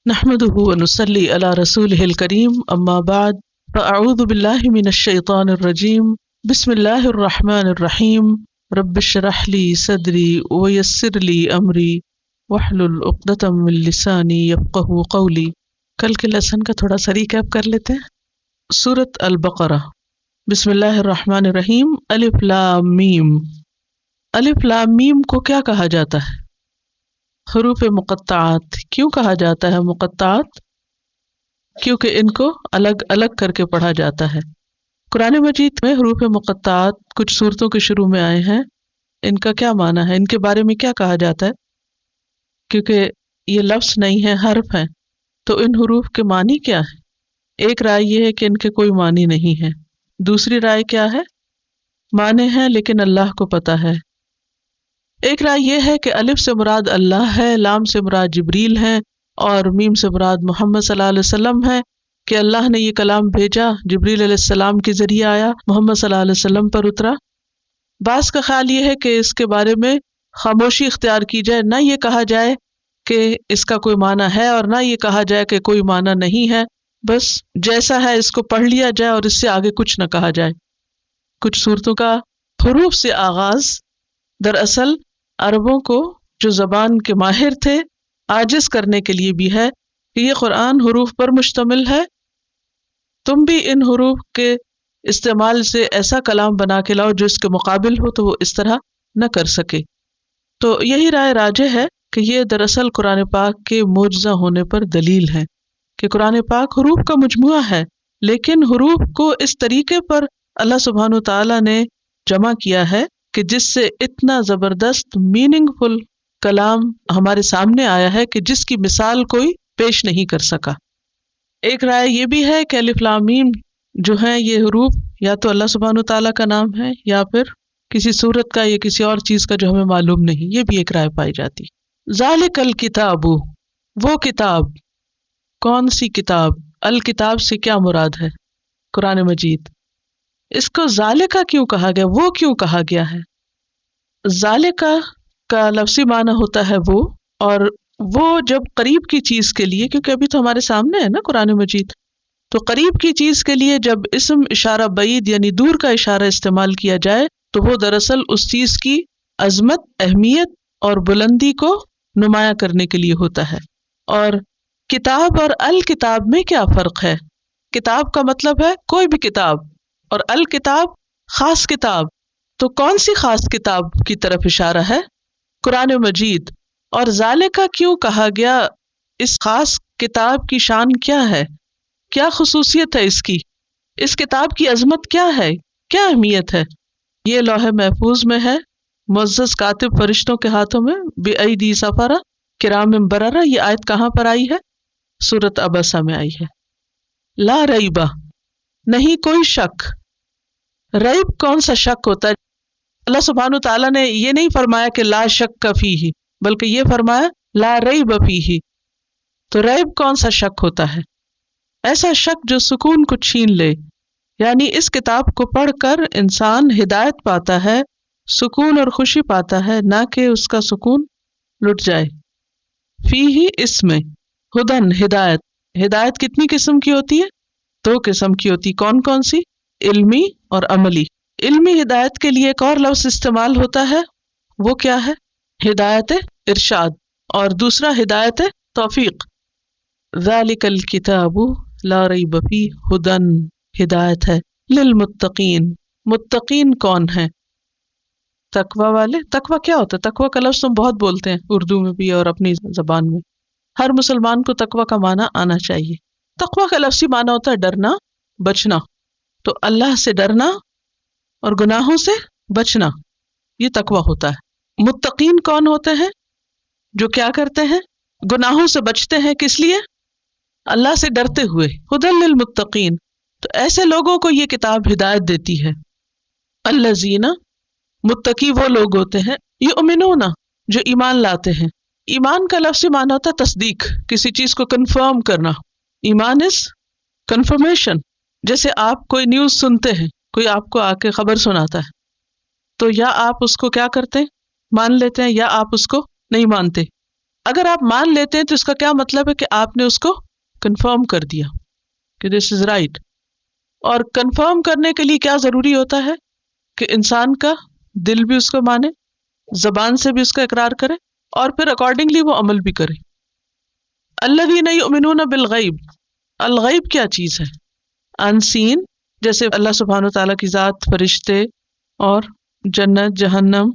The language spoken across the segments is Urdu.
نحمده ونصلي على رسوله الكريم اما بعد فاعوذ بالله من الشيطان الرجيم بسم الله الرحمن الرحيم رب اشرح لي صدري ويسر لي امري واحلل عقدة من لساني يفقهوا قولي۔ کل کے لیسن کا تھوڑا سا ریکیپ کر لیتے ہیں۔ سورۃ البقرہ، بسم اللہ الرحمن الرحیم، الف لام میم۔ الف لام میم کو کیا کہا جاتا ہے؟ حروف مقطعات۔ کیوں کہا جاتا ہے مقطعات؟ کیونکہ ان کو الگ الگ کر کے پڑھا جاتا ہے۔ قرآن مجید میں حروف مقطعات کچھ صورتوں کے شروع میں آئے ہیں۔ ان کا کیا معنی ہے؟ ان کے بارے میں کیا کہا جاتا ہے؟ کیونکہ یہ لفظ نہیں ہے، حرف ہیں، تو ان حروف کے معنی کیا ہے؟ ایک رائے یہ ہے کہ ان کے کوئی معنی نہیں ہے۔ دوسری رائے کیا ہے؟ معنی ہیں لیکن اللہ کو پتہ ہے۔ ایک رائے یہ ہے کہ الف سے مراد اللہ ہے، لام سے مراد جبریل ہے، اور میم سے مراد محمد صلی اللہ علیہ وسلم ہے، کہ اللہ نے یہ کلام بھیجا، جبریل علیہ السلام کے ذریعے آیا، محمد صلی اللہ علیہ وسلم پر اترا۔ بعض کا خیال یہ ہے کہ اس کے بارے میں خاموشی اختیار کی جائے، نہ یہ کہا جائے کہ اس کا کوئی معنی ہے اور نہ یہ کہا جائے کہ کوئی معنی نہیں ہے، بس جیسا ہے اس کو پڑھ لیا جائے اور اس سے آگے کچھ نہ کہا جائے۔ کچھ صورتوں کا حروف سے آغاز دراصل عربوں کو جو زبان کے ماہر تھے عاجز کرنے کے لیے بھی ہے کہ یہ قرآن حروف پر مشتمل ہے، تم بھی ان حروف کے استعمال سے ایسا کلام بنا کے لاؤ جو اس کے مقابل ہو، تو وہ اس طرح نہ کر سکے۔ تو یہی رائے راجح ہے کہ یہ دراصل قرآن پاک کے معجزہ ہونے پر دلیل ہے کہ قرآن پاک حروف کا مجموعہ ہے، لیکن حروف کو اس طریقے پر اللہ سبحانہ و تعالیٰ نے جمع کیا ہے کہ جس سے اتنا زبردست میننگ فل کلام ہمارے سامنے آیا ہے کہ جس کی مثال کوئی پیش نہیں کر سکا۔ ایک رائے یہ بھی ہے کہ الف لام میم جو ہیں یہ حروف یا تو اللہ سبحانہ تعالیٰ کا نام ہے یا پھر کسی صورت کا یا کسی اور چیز کا جو ہمیں معلوم نہیں، یہ بھی ایک رائے پائی جاتی۔ ذالک الکتاب، وہ کتاب، کون سی کتاب؟ الکتاب سے کیا مراد ہے؟ قرآن مجید۔ اس کو ذالکہ کیوں کہا گیا؟ وہ کیوں کہا گیا ہے؟ ذالکہ کا لفظی معنی ہوتا ہے وہ، اور وہ جب قریب کی چیز کے لیے، کیونکہ ابھی تو ہمارے سامنے ہے نا قرآن مجید، تو قریب کی چیز کے لیے جب اسم اشارہ بعید یعنی دور کا اشارہ استعمال کیا جائے تو وہ دراصل اس چیز کی عظمت، اہمیت اور بلندی کو نمایاں کرنے کے لیے ہوتا ہے۔ اور کتاب اور الکتاب میں کیا فرق ہے؟ کتاب کا مطلب ہے کوئی بھی کتاب، اور الکتاب خاص کتاب۔ تو کون سی خاص کتاب کی طرف اشارہ ہے؟ قرآن مجید۔ اور ذالکہ کیوں کہا گیا؟ اس خاص کتاب کی شان کیا ہے؟ کیا خصوصیت ہے اس کی؟ اس کتاب کی عظمت کیا ہے؟ کیا اہمیت ہے؟ یہ لوح محفوظ میں ہے، معزز کاتب فرشتوں کے ہاتھوں میں، بِأَیْدِی سَفَرَہ کِرَامٍ بَرَرَہ۔ یہ آیت کہاں پر آئی ہے؟ سورۃ عبسہ میں آئی ہے۔ لا ریبہ، نہیں کوئی شک۔ ریب کون سا شک ہوتا ہے؟ اللہ سبحانہ تعالیٰ نے یہ نہیں فرمایا کہ لا شک فیہ، بلکہ یہ فرمایا لا ریب فیہ۔ تو ریب کون سا شک ہوتا ہے؟ ایسا شک جو سکون کو چھین لے، یعنی اس کتاب کو پڑھ کر انسان ہدایت پاتا ہے، سکون اور خوشی پاتا ہے، نہ کہ اس کا سکون لٹ جائے۔ فیہ، اس میں، ہدن، ہدایت۔ ہدایت کتنی قسم کی ہوتی ہے؟ 2 قسم کی ہوتی۔ کون کون سی؟ علمی اور عملی۔ علمی ہدایت کے لیے ایک اور لفظ استعمال ہوتا ہے، وہ کیا ہے؟ ہدایت ارشاد، اور دوسرا ہدایت توفیق۔ ذالک الکتاب لا ریب فیہ ہدن، ہدایت ہے للمتقین۔ متقین کون ہیں؟ تقوی والے۔ تقوی کیا ہوتا ہے؟ تقوی کا لفظ تم بہت بولتے ہیں اردو میں بھی اور اپنی زبان میں۔ ہر مسلمان کو تقوی کا معنی آنا چاہیے۔ تقوی کا لفظی معنی ہوتا ہے ڈرنا، بچنا۔ تو اللہ سے ڈرنا اور گناہوں سے بچنا، یہ تقوی ہوتا ہے۔ متقین کون ہوتے ہیں؟ جو کیا کرتے ہیں؟ گناہوں سے بچتے ہیں۔ کس لیے؟ اللہ سے ڈرتے ہوئے۔ ھدی للمتقین۔ تو ایسے لوگوں کو یہ کتاب ہدایت دیتی ہے۔ الذین، متقی وہ لوگ ہوتے ہیں، یؤمنون، جو ایمان لاتے ہیں۔ ایمان کا لفظی معنی ہوتا ہے تصدیق، کسی چیز کو کنفرم کرنا۔ ایمان از کنفرمیشن۔ جیسے آپ کوئی نیوز سنتے ہیں، کوئی آپ کو آ کے خبر سناتا ہے، تو یا آپ اس کو کیا کرتے ہیں؟ مان لیتے ہیں، یا آپ اس کو نہیں مانتے۔ اگر آپ مان لیتے ہیں تو اس کا کیا مطلب ہے کہ آپ نے اس کو کنفرم کر دیا کہ دس از رائٹ. اور کنفرم کرنے کے لیے کیا ضروری ہوتا ہے کہ انسان کا دل بھی اس کو مانے، زبان سے بھی اس کا اقرار کرے، اور پھر اکارڈنگلی وہ عمل بھی کرے. الذین یؤمنون بالغیب، الغیب کیا چیز ہے؟ انسین، جیسے اللہ سبحانہ وتعالیٰ کی ذات، فرشتے اور جنت جہنم.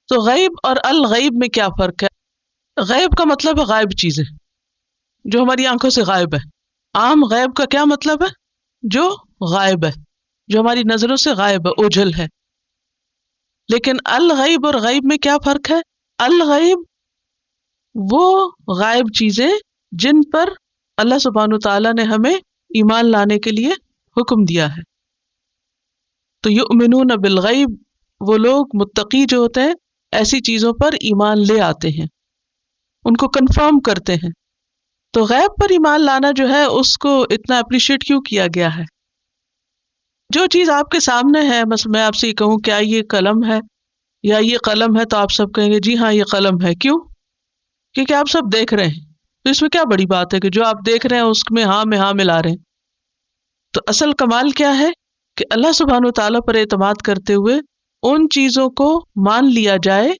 تو غیب اور الغیب میں کیا فرق ہے؟ غیب کا مطلب ہے غائب چیزیں جو ہماری آنکھوں سے غائب ہے. عام غیب کا کیا مطلب ہے؟ جو غائب ہے، جو ہماری نظروں سے غائب ہے، اوجھل ہے. لیکن الغیب اور غیب میں کیا فرق ہے؟ الغیب وہ غائب چیزیں جن پر اللہ سبحانہ تعالیٰ نے ہمیں ایمان لانے کے لیے حکم دیا ہے. تو یؤمنون بالغیب، وہ لوگ متقی جو ہوتے ہیں ایسی چیزوں پر ایمان لے آتے ہیں، ان کو کنفرم کرتے ہیں. تو غیب پر ایمان لانا جو ہے اس کو اتنا اپریشیٹ کیوں کیا گیا ہے؟ جو چیز آپ کے سامنے ہے، بس میں آپ سے یہ کہوں کیا یہ قلم ہے یا یہ قلم ہے، تو آپ سب کہیں گے جی ہاں یہ قلم ہے. کیوں؟ کیونکہ آپ سب دیکھ رہے ہیں. تو اس میں کیا بڑی بات ہے کہ جو آپ دیکھ رہے ہیں اس میں ہاں ملا رہے ہیں. تو اصل کمال کیا ہے کہ اللہ سبحانہ وتعالیٰ پر اعتماد کرتے ہوئے ان چیزوں کو مان لیا جائے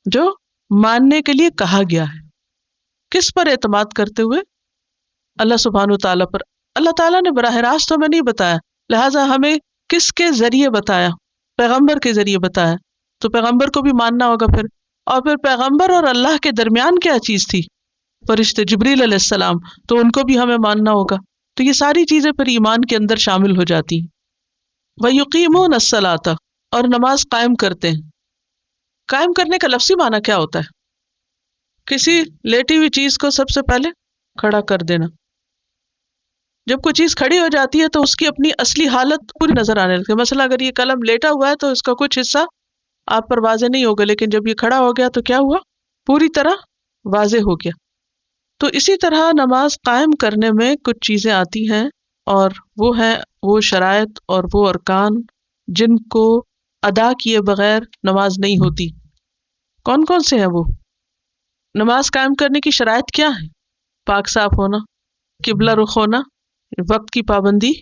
جو ماننے کے لیے کہا گیا ہے. کس پر اعتماد کرتے ہوئے؟ اللہ سبحانہ وتعالیٰ پر. اللہ تعالیٰ نے براہ راست ہمیں نہیں بتایا، لہٰذا ہمیں کس کے ذریعے بتایا؟ پیغمبر کے ذریعے بتایا. تو پیغمبر کو بھی ماننا ہوگا پھر. اور پھر پیغمبر اور اللہ کے درمیان کیا چیز تھی؟ فرشتے جبریل علیہ السلام، تو ان کو بھی ہمیں ماننا ہوگا. تو یہ ساری چیزیں پھر ایمان کے اندر شامل ہو جاتی ہیں. وَيُقِيمُونَ الصَّلَاةَ، اور نماز قائم کرتے ہیں. قائم کرنے کا لفظی معنی کیا ہوتا ہے؟ کسی لیٹی ہوئی چیز کو سب سے پہلے کھڑا کر دینا. جب کوئی چیز کھڑی ہو جاتی ہے تو اس کی اپنی اصلی حالت پوری نظر آنے لگتی ہے. مثلا اگر یہ قلم لیٹا ہوا ہے تو اس کا کچھ حصہ آپ پر واضح نہیں ہوگا، لیکن جب یہ کھڑا ہو گیا تو کیا ہوا؟ پوری طرح واضح ہو گیا. تو اسی طرح نماز قائم کرنے میں کچھ چیزیں آتی ہیں، اور وہ ہیں وہ شرائط اور وہ ارکان جن کو ادا کیے بغیر نماز نہیں ہوتی. کون کون سے ہیں وہ؟ نماز قائم کرنے کی شرائط کیا ہیں؟ پاک صاف ہونا، قبلہ رخ ہونا، وقت کی پابندی،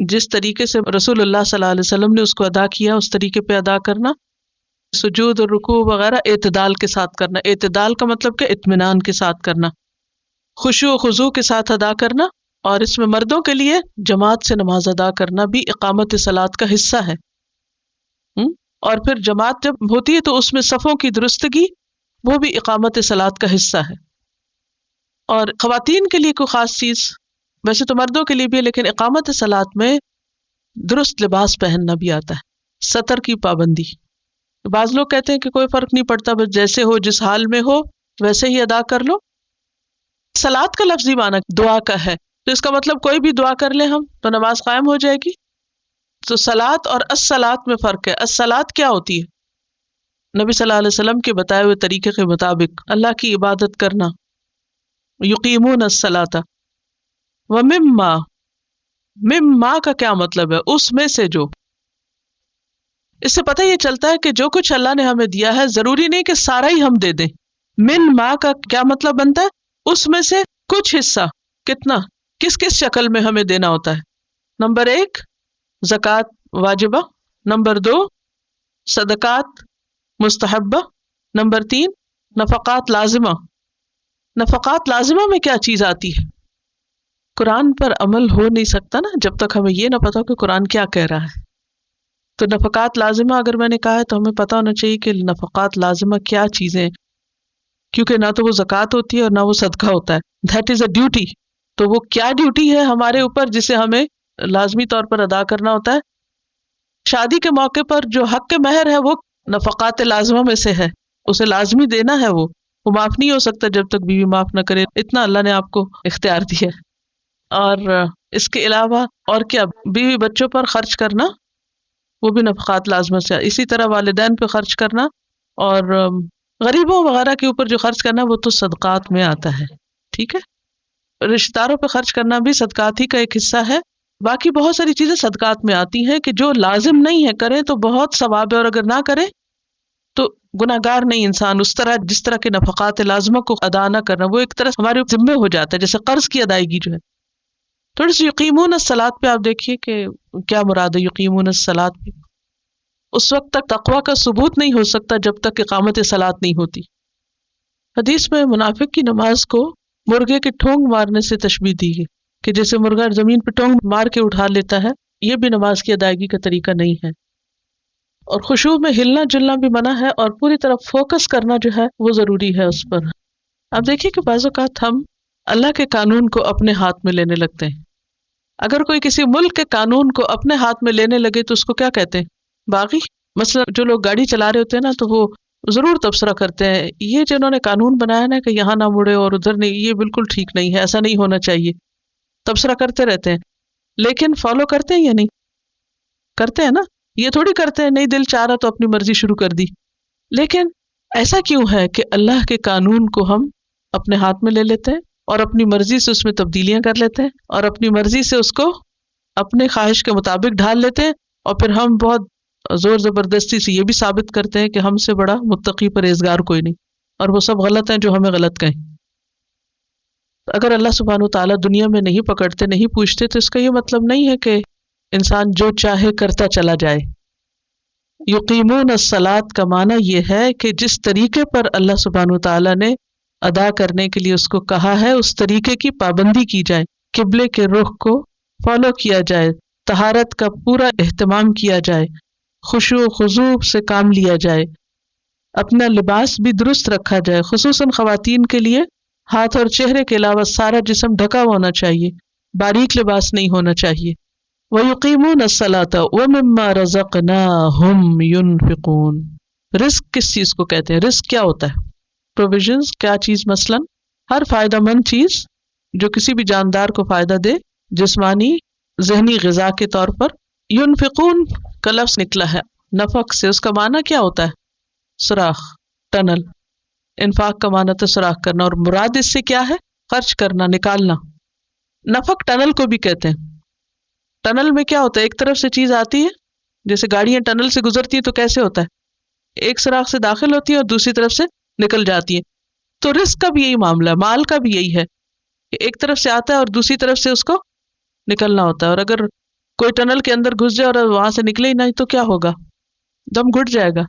جس طریقے سے رسول اللہ صلی اللہ علیہ وسلم نے اس کو ادا کیا اس طریقے پہ ادا کرنا، سجود اور رکوع وغیرہ اعتدال کے ساتھ کرنا. اعتدال کا مطلب کہ اطمینان کے ساتھ کرنا، خشوع و خضوع کے ساتھ ادا کرنا. اور اس میں مردوں کے لیے جماعت سے نماز ادا کرنا بھی اقامت صلاۃ کا حصہ ہے. اور پھر جماعت جب ہوتی ہے تو اس میں صفوں کی درستگی وہ بھی اقامت صلاۃ کا حصہ ہے. اور خواتین کے لیے کوئی خاص چیز، ویسے تو مردوں کے لیے بھی ہے، لیکن اقامت صلاۃ میں درست لباس پہننا بھی آتا ہے، ستر کی پابندی. بعض لوگ کہتے ہیں کہ کوئی فرق نہیں پڑتا، بس جیسے ہو، جس حال میں ہو ویسے ہی ادا کر لو. صلاۃ کا لفظی معنی دعا کا ہے، تو اس کا مطلب کوئی بھی دعا کر لیں ہم تو نماز قائم ہو جائے گی. تو صلاۃ اور الصلاۃ میں فرق ہے. الصلاۃ کیا ہوتی ہے؟ نبی صلی اللہ علیہ وسلم کے بتائے ہوئے طریقے کے مطابق اللہ کی عبادت کرنا. یقیمون الصلاۃ ومما، مما کا کیا مطلب ہے؟ اس میں سے جو. اس سے پتہ یہ چلتا ہے کہ جو کچھ اللہ نے ہمیں دیا ہے ضروری نہیں کہ سارا ہی ہم دے دیں. من ما کا کیا مطلب بنتا ہے؟ اس میں سے کچھ حصہ. کتنا؟ کس کس شکل میں ہمیں دینا ہوتا ہے؟ نمبر 1 زکوٰۃ واجبہ، نمبر 2 صدقات مستحبہ، نمبر 3 نفقات لازمہ. نفقات لازمہ میں کیا چیز آتی ہے؟ قرآن پر عمل ہو نہیں سکتا نا جب تک ہمیں یہ نہ پتا ہو کہ قرآن کیا کہہ رہا ہے. تو نفقات لازمہ اگر میں نے کہا ہے تو ہمیں پتا ہونا چاہیے کہ نفقات لازمہ کیا چیزیں، کیونکہ نہ تو وہ زکوٰۃ ہوتی ہے اور نہ وہ صدقہ ہوتا ہے. That is a duty. تو وہ کیا ڈیوٹی ہے ہمارے اوپر جسے ہمیں لازمی طور پر ادا کرنا ہوتا ہے؟ شادی کے موقع پر جو حق مہر ہے وہ نفقات لازمہ میں سے ہے، اسے لازمی دینا ہے. وہ معاف نہیں ہو سکتا جب تک بیوی معاف نہ کرے. اتنا اللہ نے آپ کو اختیار دیا ہے. اور اس کے علاوہ اور کیا؟ بیوی بچوں پر خرچ کرنا وہ بھی نفقات لازمہ سے. اسی طرح والدین پہ خرچ کرنا اور غریبوں وغیرہ کے اوپر جو خرچ کرنا وہ تو صدقات میں آتا ہے. ٹھیک ہے، رشتہ داروں پہ خرچ کرنا بھی صدقات ہی کا ایک حصہ ہے. باقی بہت ساری چیزیں صدقات میں آتی ہیں کہ جو لازم نہیں ہے کریں تو بہت ثواب ہے، اور اگر نہ کریں تو گناہگار نہیں انسان، اس طرح جس طرح کے نفقات لازمہ کو ادا نہ کرنا وہ ایک طرح ہمارے ذمے ہو جاتا ہے، جیسے قرض کی ادائیگی جو ہے۔ تھوڑی سی یقیمون الصلاۃ پہ آپ دیکھیے کہ کیا مراد ہے یقیمون الصلاۃ پہ۔ اس وقت تک تقویٰ کا ثبوت نہیں ہو سکتا جب تک اقامت صلاۃ نہیں ہوتی۔ حدیث میں منافق کی نماز کو مرغے کے ٹھونگ مارنے سے تشبیہ دی ہے کہ جیسے مرغا زمین پہ ٹھونگ مار کے اٹھا لیتا ہے، یہ بھی نماز کی ادائیگی کا طریقہ نہیں ہے۔ اور خشوع میں ہلنا جلنا بھی منع ہے، اور پوری طرح فوکس کرنا جو ہے وہ ضروری ہے اس پر۔ اب دیکھیے کہ بعض اوقات ہم اللہ کے قانون کو اپنے ہاتھ میں لینے لگتے ہیں۔ اگر کوئی کسی ملک کے قانون کو اپنے ہاتھ میں لینے لگے تو اس کو کیا کہتے ہیں؟ باغی۔ مثلا جو لوگ گاڑی چلا رہے ہوتے ہیں نا تو وہ ضرور تبصرہ کرتے ہیں، یہ جنہوں نے قانون بنایا نا کہ یہاں نہ مڑے اور ادھر نہیں، یہ بالکل ٹھیک نہیں ہے، ایسا نہیں ہونا چاہیے، تبصرہ کرتے رہتے ہیں۔ لیکن فالو کرتے ہیں یا نہیں کرتے ہیں نا؟ یہ تھوڑی کرتے ہیں نہیں دل چاہ رہا تو اپنی مرضی شروع کر دی۔ لیکن ایسا کیوں ہے کہ اللہ کے قانون کو ہم اپنے ہاتھ میں لے لیتے ہیں اور اپنی مرضی سے اس میں تبدیلیاں کر لیتے ہیں اور اپنی مرضی سے اس کو اپنے خواہش کے مطابق ڈھال لیتے ہیں، اور پھر ہم بہت زور زبردستی سے یہ بھی ثابت کرتے ہیں کہ ہم سے بڑا متقی پرہیزگار کوئی نہیں، اور وہ سب غلط ہیں جو ہمیں غلط کہیں۔ اگر اللہ سبحانہ وتعالیٰ دنیا میں نہیں پکڑتے، نہیں پوچھتے، تو اس کا یہ مطلب نہیں ہے کہ انسان جو چاہے کرتا چلا جائے۔ یقیمون الصلاۃ کا معنی یہ ہے کہ جس طریقے پر اللہ سبحانہ وتعالیٰ نے ادا کرنے کے لیے اس کو کہا ہے اس طریقے کی پابندی کی جائے، قبلے کے رخ کو فالو کیا جائے، طہارت کا پورا اہتمام کیا جائے، خشوع و خضوع سے کام لیا جائے، اپنا لباس بھی درست رکھا جائے، خصوصاً خواتین کے لیے ہاتھ اور چہرے کے علاوہ سارا جسم ڈھکا ہونا چاہیے، باریک لباس نہیں ہونا چاہیے۔ وَيُقِيمُونَ الصَّلَاةَ وَمِمَّا رَزَقْنَاهُمْ يُنْفِقُونَ۔ رزق کس چیز کو کہتے ہیں؟ رزق کیا ہوتا ہے؟ پروویژنز، کیا چیز؟ مثلاً ہر فائدہ مند چیز جو کسی بھی جاندار کو فائدہ دے، جسمانی ذہنی غذا کے طور پر۔ ينفقون کا لفظ نکلا ہے نفق سے، اس کا معنی کیا ہوتا ہے؟ سوراخ، ٹنل۔ انفاق کا معنی تو سوراخ کرنا، اور مراد اس سے کیا ہے؟ خرچ کرنا، نکالنا۔ نفق ٹنل کو بھی کہتے ہیں۔ ٹنل میں کیا ہوتا ہے؟ ایک طرف سے چیز آتی ہے، جیسے گاڑیاں ٹنل سے گزرتی ہیں تو کیسے ہوتا ہے؟ ایک سوراخ سے داخل ہوتی ہے اور دوسری طرف سے نکل جاتی ہے۔ تو رزق کا بھی یہی معاملہ ہے، مال کا بھی یہی ہے کہ ایک طرف سے آتا ہے اور دوسری طرف سے اس کو نکلنا ہوتا ہے۔ اور اگر کوئی ٹنل کے اندر گھس جائے اور وہاں سے نکلے ہی نہیں تو کیا ہوگا؟ دم گھٹ جائے گا،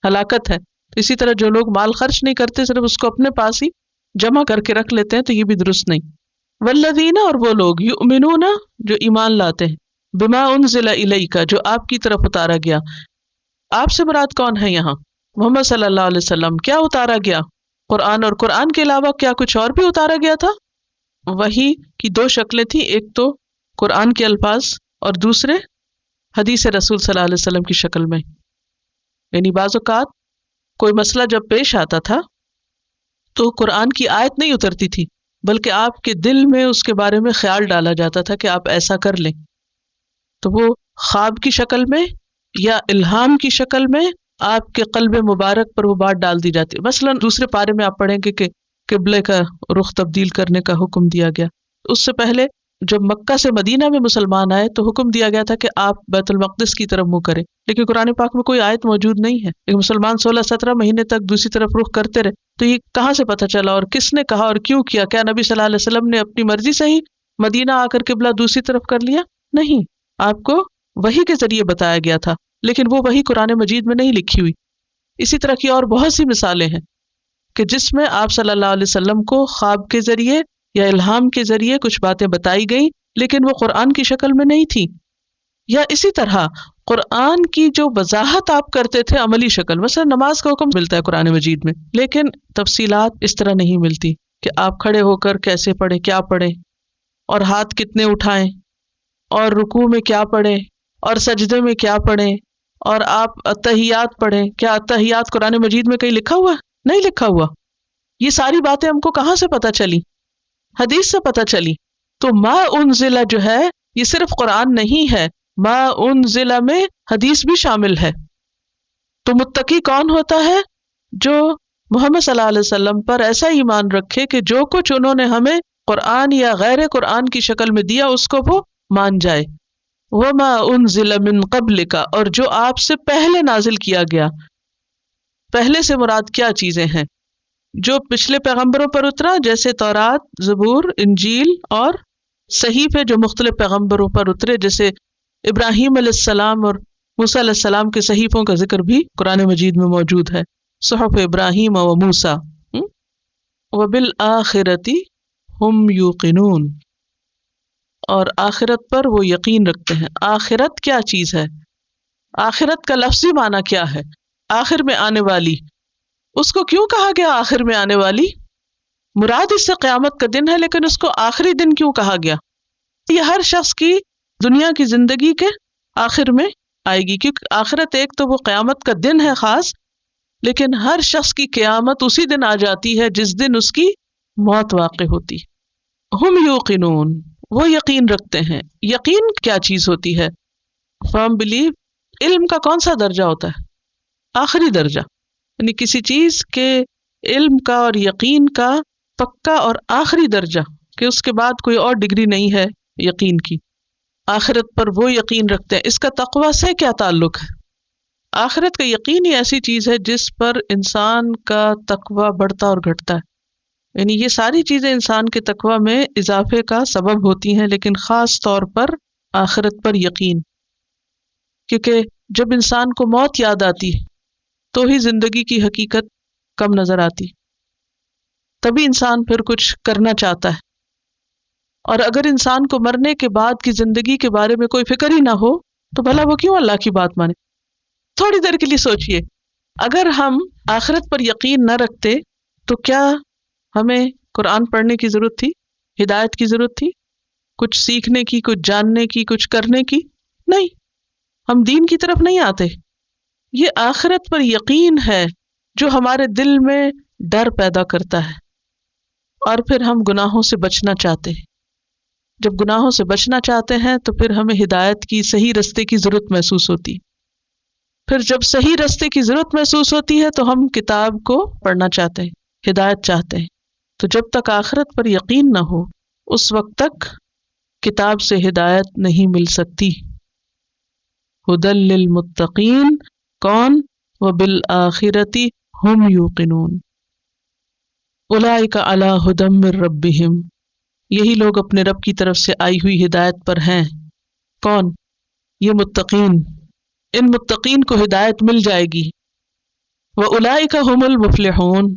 ہلاکت ہے۔ اسی طرح جو لوگ مال خرچ نہیں کرتے، صرف اس کو اپنے پاس ہی جمع کر کے رکھ لیتے ہیں، تو یہ بھی درست نہیں۔ والذین، اور وہ لوگ، یؤمنون، جو ایمان لاتے ہیں، بما انزل الیک، جو آپ کی طرف اتارا گیا۔ آپ سے مراد کون ہے یہاں؟ محمد صلی اللہ علیہ وسلم۔ کیا اتارا گیا؟ قرآن، اور قرآن کے علاوہ کیا کچھ اور بھی اتارا گیا تھا؟ وحی کی دو شکلیں تھیں، ایک تو قرآن کے الفاظ اور دوسرے حدیث رسول صلی اللہ علیہ وسلم کی شکل میں۔ یعنی بعض اوقات کوئی مسئلہ جب پیش آتا تھا تو قرآن کی آیت نہیں اترتی تھی، بلکہ آپ کے دل میں اس کے بارے میں خیال ڈالا جاتا تھا کہ آپ ایسا کر لیں، تو وہ خواب کی شکل میں یا الہام کی شکل میں آپ کے قلب مبارک پر وہ بات ڈال دی جاتی ہے۔ مثلا دوسرے پارے میں آپ پڑھیں گے کہ قبلے کا رخ تبدیل کرنے کا حکم دیا گیا۔ اس سے پہلے جب مکہ سے مدینہ میں مسلمان آئے تو حکم دیا گیا تھا کہ آپ بیت المقدس کی طرف منہ کریں، لیکن قرآن پاک میں کوئی آیت موجود نہیں ہے۔ لیکن مسلمان 16-17 مہینے تک دوسری طرف رخ کرتے رہے، تو یہ کہاں سے پتہ چلا اور کس نے کہا اور کیوں کیا؟ کیا نبی صلی اللہ علیہ وسلم نے اپنی مرضی سے ہی مدینہ آ کر قبلہ دوسری طرف کر لیا؟ نہیں، آپ کو وحی کے ذریعے بتایا گیا تھا، لیکن وہ وحی قرآن مجید میں نہیں لکھی ہوئی۔ اسی طرح کی اور بہت سی مثالیں ہیں کہ جس میں آپ صلی اللہ علیہ وسلم کو خواب کے ذریعے یا الہام کے ذریعے کچھ باتیں بتائی گئیں، لیکن وہ قرآن کی شکل میں نہیں تھی۔ یا اسی طرح قرآن کی جو وضاحت آپ کرتے تھے عملی شکل، مثلا نماز کا حکم ملتا ہے قرآن مجید میں، لیکن تفصیلات اس طرح نہیں ملتی کہ آپ کھڑے ہو کر کیسے پڑھیں، کیا پڑھیں، اور ہاتھ کتنے اٹھائیں، اور رکوع میں کیا پڑھیں، اور سجدے میں کیا پڑھیں، اور آپ اتحیات پڑھیں۔ کیا اتحیات قرآن مجید میں کہیں لکھا ہوا؟ نہیں لکھا ہوا۔ یہ ساری باتیں ہم کو کہاں سے پتہ چلی؟ حدیث سے پتہ چلی۔ تو ما انزل جو ہے یہ صرف قرآن نہیں ہے، ما انزل میں حدیث بھی شامل ہے۔ تو متقی کون ہوتا ہے؟ جو محمد صلی اللہ علیہ وسلم پر ایسا ایمان رکھے کہ جو کچھ انہوں نے ہمیں قرآن یا غیر قرآن کی شکل میں دیا اس کو وہ مان جائے۔ وما انزل من قبلک، اور جو آپ سے پہلے نازل کیا گیا۔ پہلے سے مراد کیا چیزیں ہیں؟ جو پچھلے پیغمبروں پر اترا، جیسے تورات، زبور، انجیل، اور صحیفے جو مختلف پیغمبروں پر اترے، جیسے ابراہیم علیہ السلام اور موسیٰ علیہ السلام کے صحیفوں کا ذکر بھی قرآن مجید میں موجود ہے، صحف ابراہیم و موسیٰ۔ وبالآخرۃ ہم یوقنون، اور آخرت پر وہ یقین رکھتے ہیں۔ آخرت کیا چیز ہے؟ آخرت کا لفظی معنی کیا ہے؟ آخر میں آنے والی۔ اس کو کیوں کہا گیا آخر میں آنے والی؟ مراد اس سے قیامت کا دن ہے، لیکن اس کو آخری دن کیوں کہا گیا؟ یہ ہر شخص کی دنیا کی زندگی کے آخر میں آئے گی، کیونکہ آخرت ایک تو وہ قیامت کا دن ہے خاص، لیکن ہر شخص کی قیامت اسی دن آ جاتی ہے جس دن اس کی موت واقع ہوتی۔ ہم یوقنون، وہ یقین رکھتے ہیں۔ یقین کیا چیز ہوتی ہے؟ فرم بلیو، علم کا کون سا درجہ ہوتا ہے؟ آخری درجہ، یعنی کسی چیز کے علم کا اور یقین کا پکا اور آخری درجہ، کہ اس کے بعد کوئی اور ڈگری نہیں ہے یقین کی۔ آخرت پر وہ یقین رکھتے ہیں۔ اس کا تقویٰ سے کیا تعلق ہے؟ آخرت کا یقین ہی ایسی چیز ہے جس پر انسان کا تقویٰ بڑھتا اور گھٹتا ہے، یعنی یہ ساری چیزیں انسان کے تقویٰ میں اضافے کا سبب ہوتی ہیں، لیکن خاص طور پر آخرت پر یقین، کیونکہ جب انسان کو موت یاد آتی تو ہی زندگی کی حقیقت کم نظر آتی، تبھی انسان پھر کچھ کرنا چاہتا ہے۔ اور اگر انسان کو مرنے کے بعد کی زندگی کے بارے میں کوئی فکر ہی نہ ہو تو بھلا وہ کیوں اللہ کی بات مانے؟ تھوڑی دیر کے لیے سوچئے، اگر ہم آخرت پر یقین نہ رکھتے تو کیا ہمیں قرآن پڑھنے کی ضرورت تھی؟ ہدایت کی ضرورت تھی؟ کچھ سیکھنے کی، کچھ جاننے کی، کچھ کرنے کی؟ نہیں، ہم دین کی طرف نہیں آتے۔ یہ آخرت پر یقین ہے جو ہمارے دل میں ڈر پیدا کرتا ہے، اور پھر ہم گناہوں سے بچنا چاہتے ہیں۔ جب گناہوں سے بچنا چاہتے ہیں تو پھر ہمیں ہدایت کی، صحیح رستے کی ضرورت محسوس ہوتی۔ پھر جب صحیح رستے کی ضرورت محسوس ہوتی ہے تو ہم کتاب کو پڑھنا چاہتے ہیں، ہدایت چاہتے ہیں۔ تو جب تک آخرت پر یقین نہ ہو اس وقت تک کتاب سے ہدایت نہیں مل سکتی۔ ھدی للمتقین، کون؟ وبالآخرۃ ہم یوقنون، اولئک علی ھدی من ربہم، یہی لوگ اپنے رب کی طرف سے آئی ہوئی ہدایت پر ہیں۔ کون؟ یہ متقین، ان متقین کو ہدایت مل جائے گی۔ وَأُولَئِكَ هُمُ الْمُفْلِحُونَ،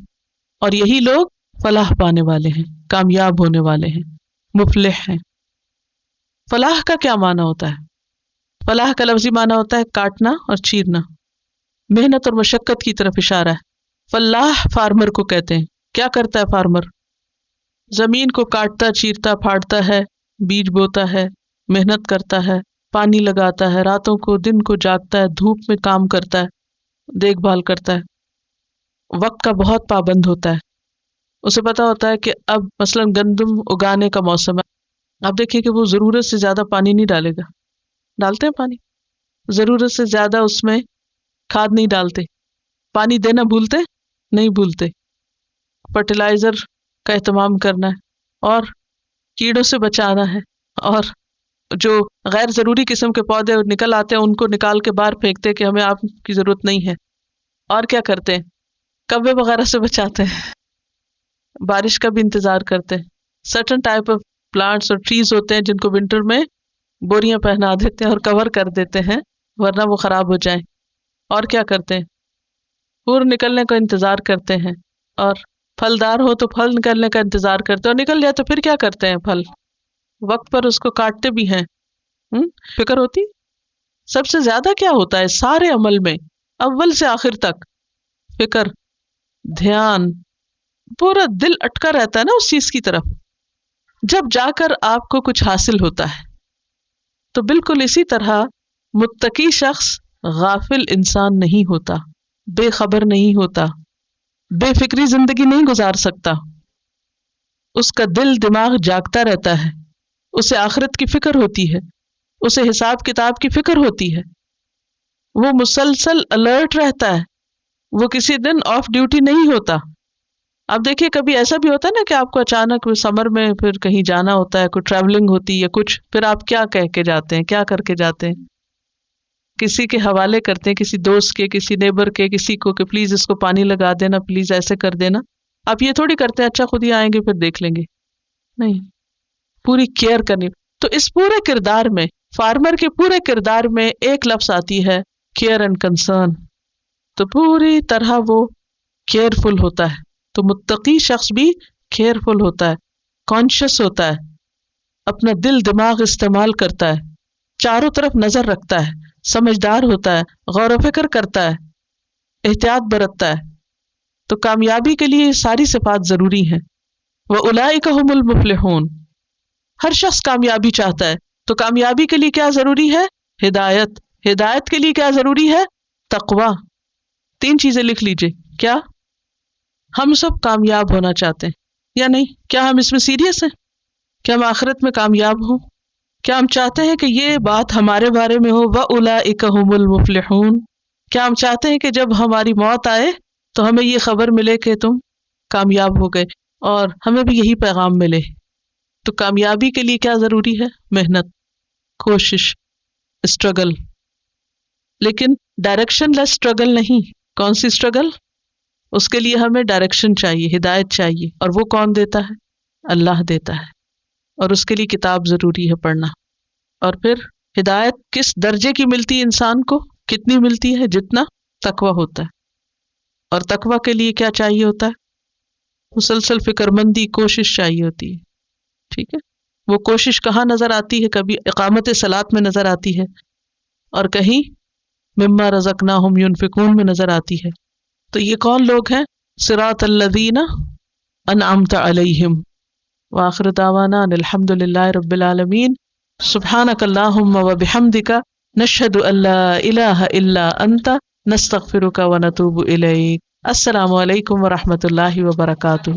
اور یہی لوگ فلاح پانے والے ہیں، کامیاب ہونے والے ہیں، مفلح ہیں۔ فلاح کا کیا معنی ہوتا ہے؟ فلاح کا لفظی معنی ہوتا ہے کاٹنا اور چیرنا، محنت اور مشقت کی طرف اشارہ ہے۔ فلاح فارمر کو کہتے ہیں۔ کیا کرتا ہے فارمر؟ زمین کو کاٹتا، چیرتا، پھاڑتا ہے، بیج بوتا ہے، محنت کرتا ہے، پانی لگاتا ہے، راتوں کو دن کو جاگتا ہے، دھوپ میں کام کرتا ہے، دیکھ بھال کرتا ہے، وقت کا بہت پابند ہوتا ہے۔ اسے پتا ہوتا ہے کہ اب مثلا گندم اگانے کا موسم ہے، آپ دیکھیں کہ وہ ضرورت سے زیادہ پانی نہیں ڈالے گا، ڈالتے ہیں پانی؟ ضرورت سے زیادہ اس میں کھاد نہیں ڈالتے، پانی دینا بھولتے نہیں بھولتے، فرٹیلائزر کا اہتمام کرنا ہے، اور کیڑوں سے بچانا ہے، اور جو غیر ضروری قسم کے پودے نکل آتے ہیں ان کو نکال کے باہر پھینکتے کہ ہمیں آپ کی ضرورت نہیں ہے۔ اور کیا کرتے ہیں؟ کوے وغیرہ سے بچاتے ہیں، بارش کا بھی انتظار کرتے ہیں۔ سرٹن ٹائپ آف پلانٹس اور ٹریز ہوتے ہیں جن کو ونٹر میں بوریاں پہنا دیتے ہیں اور کور کر دیتے ہیں ورنہ وہ خراب ہو جائیں۔ اور کیا کرتے ہیں؟ پور نکلنے کا انتظار کرتے ہیں، اور پھلدار ہو تو پھل نکلنے کا انتظار کرتے ہیں، اور نکل جائے تو پھر کیا کرتے ہیں؟ پھل وقت پر اس کو کاٹتے بھی ہیں۔ فکر ہوتی؟ سب سے زیادہ کیا ہوتا ہے سارے عمل میں، اول سے آخر تک؟ فکر، دھیان، پورا دل اٹکا رہتا ہے نا اس چیز کی طرف۔ جب جا کر آپ کو کچھ حاصل ہوتا ہے تو بالکل اسی طرح متقی شخص غافل انسان نہیں ہوتا، بے خبر نہیں ہوتا، بے فکری زندگی نہیں گزار سکتا۔ اس کا دل دماغ جاگتا رہتا ہے، اسے آخرت کی فکر ہوتی ہے، اسے حساب کتاب کی فکر ہوتی ہے، وہ مسلسل الرٹ رہتا ہے، وہ کسی دن آف ڈیوٹی نہیں ہوتا۔ اب دیکھیے کبھی ایسا بھی ہوتا ہے نا کہ آپ کو اچانک سمر میں پھر کہیں جانا ہوتا ہے، کوئی ٹریولنگ ہوتی ہے کچھ، پھر آپ کیا کہہ کے جاتے ہیں، کیا کر کے جاتے ہیں؟ کسی کے حوالے کرتے ہیں، کسی دوست کے، کسی نیبر کے، کسی کو کہ پلیز اس کو پانی لگا دینا، پلیز ایسے کر دینا. آپ یہ تھوڑی کرتے ہیں اچھا خود ہی آئیں گے پھر دیکھ لیں گے، نہیں، پوری کیئر کرنی. تو اس پورے کردار میں، فارمر کے پورے کردار میں ایک لفظ آتی ہے کیئر اینڈ کنسرن. تو پوری طرح وہ کیئرفل ہوتا ہے. تو متقی شخص بھی کیئرفل ہوتا ہے، کانشیس ہوتا ہے، اپنا دل دماغ استعمال کرتا ہے، چاروں طرف نظر رکھتا ہے، سمجھدار ہوتا ہے، غور و فکر کرتا ہے، احتیاط برتتا ہے. تو کامیابی کے لیے یہ ساری صفات ضروری ہیں. وَأُولَئِكَ هُمُ الْمُفْلِحُونَ. ہر شخص کامیابی چاہتا ہے. تو کامیابی کے لیے کیا ضروری ہے؟ ہدایت. ہدایت کے لیے کیا ضروری ہے؟ تقوی. 3 چیزیں لکھ لیجئے. کیا؟ ہم سب کامیاب ہونا چاہتے ہیں یا نہیں؟ کیا ہم اس میں سیریس ہیں؟ کیا ہم آخرت میں کامیاب ہوں؟ کیا ہم چاہتے ہیں کہ یہ بات ہمارے بارے میں ہو وَأُولَئِكَ هُمُ الْمُفْلِحُونَ؟ کیا ہم چاہتے ہیں کہ جب ہماری موت آئے تو ہمیں یہ خبر ملے کہ تم کامیاب ہو گئے اور ہمیں بھی یہی پیغام ملے؟ تو کامیابی کے لیے کیا ضروری ہے؟ محنت، کوشش، اسٹرگل. لیکن ڈائریکشن لیس اسٹرگل نہیں. کون سی اسٹرگل؟ اس کے لیے ہمیں ڈائریکشن چاہیے، ہدایت چاہیے. اور وہ کون دیتا ہے؟ اللہ دیتا ہے. اور اس کے لیے کتاب ضروری ہے پڑھنا. اور پھر ہدایت کس درجے کی ملتی ہے انسان کو؟ کتنی ملتی ہے؟ جتنا تقویٰ ہوتا ہے. اور تقویٰ کے لیے کیا چاہیے ہوتا ہے؟ مسلسل فکر مندی، کوشش چاہیے ہوتی ہے. ٹھیک ہے. وہ کوشش کہاں نظر آتی ہے؟ کبھی اقامت صلاۃ میں نظر آتی ہے اور کہیں مما رزقناہم ينفقون میں نظر آتی ہے. تو یہ کون لوگ ہیں؟ صراط الذین انعمت علیہم. وآخر دعوانا ان الحمد للہ رب العالمین. سبحانک اللہم وبحمدک نشہد ان لا الہ الا انت نستغفرک ونتوب الیک. السلام علیکم ورحمۃ اللہ وبرکاتہ.